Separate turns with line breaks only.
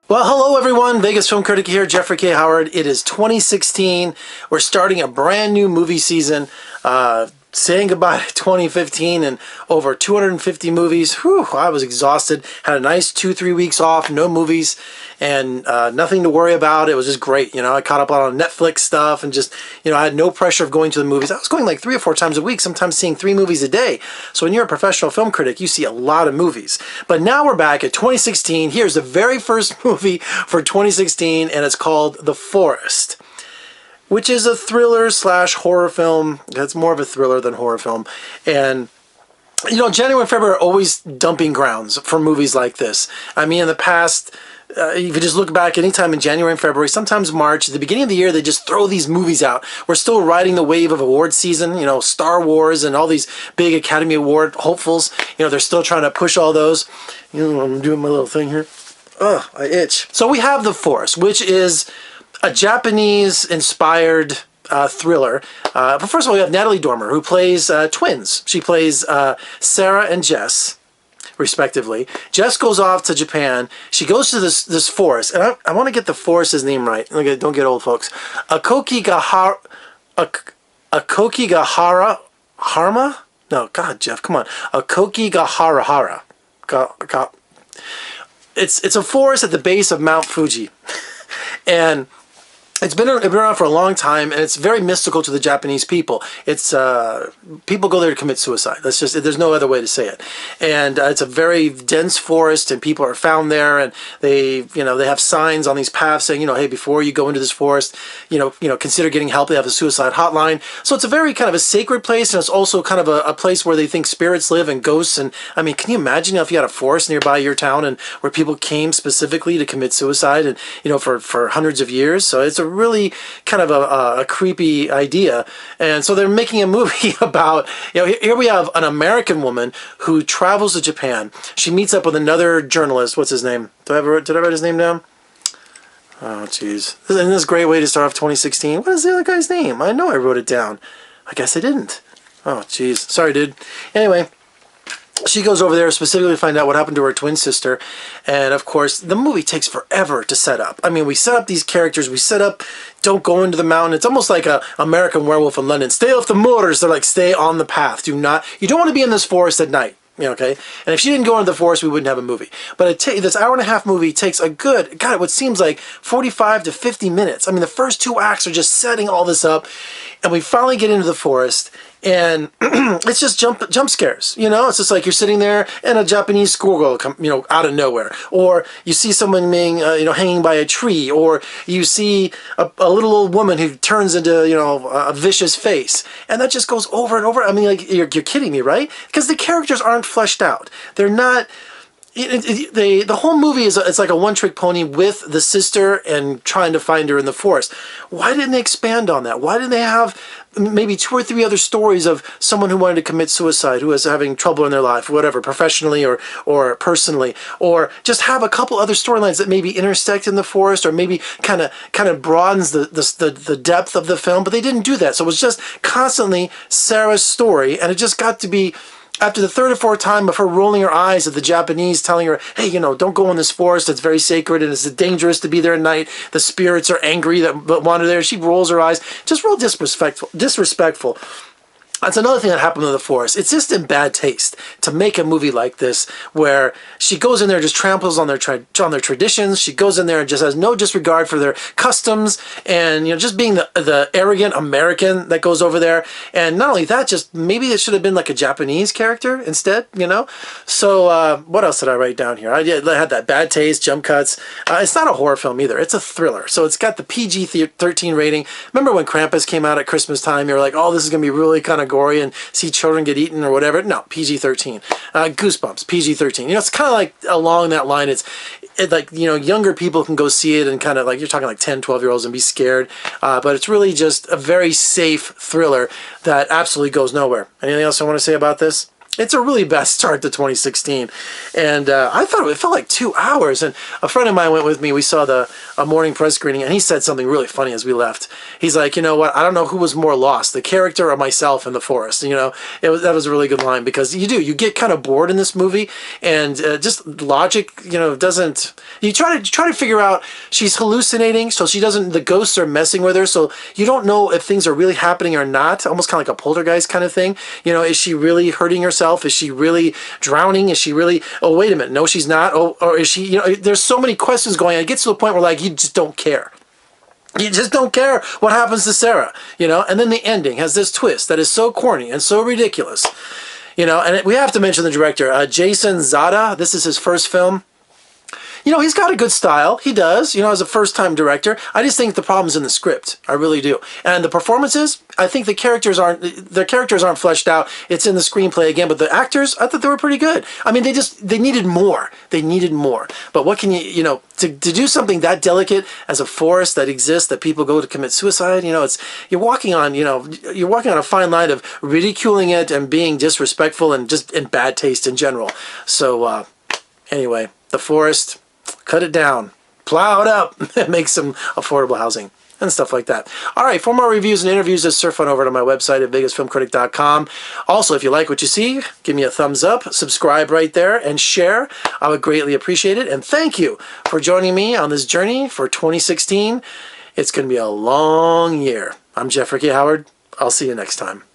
Well, hello everyone, Vegas Film Critic here, Jeffrey K. Howard. It is 2016. We're starting a brand new movie season, saying goodbye to 2015 and over 250 movies. Whew, I was exhausted. Had a nice 2-3 weeks off, no movies, and nothing to worry about. It was just great. You know, I caught up on Netflix stuff and just, you know, I had no pressure of going to the movies. I was going like 3 or 4 times a week, sometimes seeing 3 movies a day. So when you're a professional film critic, you see a lot of movies. But now we're back at 2016. Here's the very first movie for 2016, and it's called The Forest, which is a thriller slash horror film. It's more of a thriller than horror film. And, you know, January and February are always dumping grounds for movies like this. I mean, in the past, if you just look back anytime in January and February, sometimes March, at the beginning of the year, they just throw these movies out. We're still riding the wave of award season, you know, Star Wars and all these big Academy Award hopefuls. You know, they're still trying to push all those. You know, I'm doing my little thing here. Ugh, I itch. So we have The Forest, which is a Japanese-inspired thriller. But first of all, we have Natalie Dormer, who plays twins. She plays Sarah and Jess, respectively. Jess goes off to Japan. She goes to this forest, and I want to get the forest's name right. Don't get old, folks. Akokigahara Harma? No, God, Jeff, come on. Akokigahara. It's a forest at the base of Mount Fuji, and it's been around for a long time, and it's very mystical to the Japanese people. It's people go there to commit suicide. That's just, there's no other way to say it. And it's a very dense forest, and people are found there, and they have signs on these paths saying, hey, before you go into this forest, consider getting help. They have a suicide hotline. So it's a very kind of a sacred place, and it's also kind of a place where they think spirits live and ghosts. And I mean, can you imagine if you had a forest nearby your town and where people came specifically to commit suicide, and for hundreds of years? So it's a really kind of a creepy idea. And so they're making a movie about, here we have an American woman who travels to Japan. She meets up with another journalist. What's his name? Did I write his name down? Oh, jeez. Isn't this a great way to start off 2016? What is the other guy's name? I know I wrote it down. I guess I didn't. Oh, jeez. Sorry, dude. Anyway, she goes over there specifically to find out what happened to her twin sister. And of course, the movie takes forever to set up. I mean, we set up these characters. We set up, don't go into the mountain. It's almost like a American Werewolf in London. Stay off the moors. They're like, stay on the path. You don't want to be in this forest at night. Okay? And if she didn't go into the forest, we wouldn't have a movie. But this hour-and-a-half movie takes a good, God, what seems like 45 to 50 minutes. I mean, the first 2 acts are just setting all this up. And we finally get into the forest, and it's just jump scares. It's just like you're sitting there and a Japanese schoolgirl come, out of nowhere, or you see someone being, hanging by a tree, or you see a little old woman who turns into, a vicious face, and that just goes over and over. I mean, like you're kidding me, right? Because the characters aren't fleshed out. They're not. The whole movie it's like a one-trick pony with the sister and trying to find her in the forest. Why didn't they expand on that? Why didn't they have maybe 2 or 3 other stories of someone who wanted to commit suicide, who was having trouble in their life, whatever, professionally or personally, or just have a couple other storylines that maybe intersect in the forest, or maybe kind of broadens the depth of the film? But they didn't do that. So it was just constantly Sarah's story, and it just got to be, after the 3rd or 4th time of her rolling her eyes at the Japanese telling her, hey, don't go in this forest, it's very sacred and it's dangerous to be there at night, the spirits are angry that wander there, she rolls her eyes, just real disrespectful. That's another thing that happened in the forest. It's just in bad taste to make a movie like this where she goes in there and just tramples on their traditions. She goes in there and just has no disregard for their customs, and just being the arrogant American that goes over there. And not only that, just maybe it should have been like a Japanese character instead, So what else did I write down here? I had that bad taste, jump cuts. It's not a horror film either. It's a thriller. So it's got the PG-13 rating. Remember when Krampus came out at Christmas time? You were like, oh, this is going to be really kind of gory and see children get eaten or whatever. No, PG-13. Goosebumps, PG-13. It's kind of like along that line. It's like, younger people can go see it and kind of like, you're talking like 10, 12-year-olds and be scared. But it's really just a very safe thriller that absolutely goes nowhere. Anything else I want to say about this? It's a really bad start to 2016. And I thought it felt like 2 hours. And a friend of mine went with me. We saw a morning press screening, and he said something really funny as we left. He's like, you know what? I don't know who was more lost, the character or myself in the forest. You know, that was a really good line, because you get kind of bored in this movie, and just logic, doesn't. You try to figure out, she's hallucinating, so she doesn't. The ghosts are messing with her, so you don't know if things are really happening or not. Almost kind of like a poltergeist kind of thing. Is she really hurting herself? Is she really drowning? Is she really? Oh, wait a minute. No, she's not. Oh, or is she? There's so many questions going on. It gets to the point where you just don't care. You just don't care what happens to Sarah, And then the ending has this twist that is so corny and so ridiculous, And we have to mention the director, Jason Zada. This is his first film. He's got a good style. He does, as a first-time director. I just think the problem's in the script. I really do. And the performances, I think the characters aren't fleshed out. It's in the screenplay again, but the actors, I thought they were pretty good. I mean, they needed more. They needed more. But what can to do something that delicate as a forest that exists, that people go to commit suicide, you're walking on a fine line of ridiculing it and being disrespectful and just in bad taste in general. So, anyway, the forest. Cut it down, plow it up, and make some affordable housing and stuff like that. All right, for more reviews and interviews, just surf on over to my website at vegasfilmcritic.com. Also, if you like what you see, give me a thumbs up, subscribe right there, and share. I would greatly appreciate it. And thank you for joining me on this journey for 2016. It's going to be a long year. I'm Jeffrey K. Howard. I'll see you next time.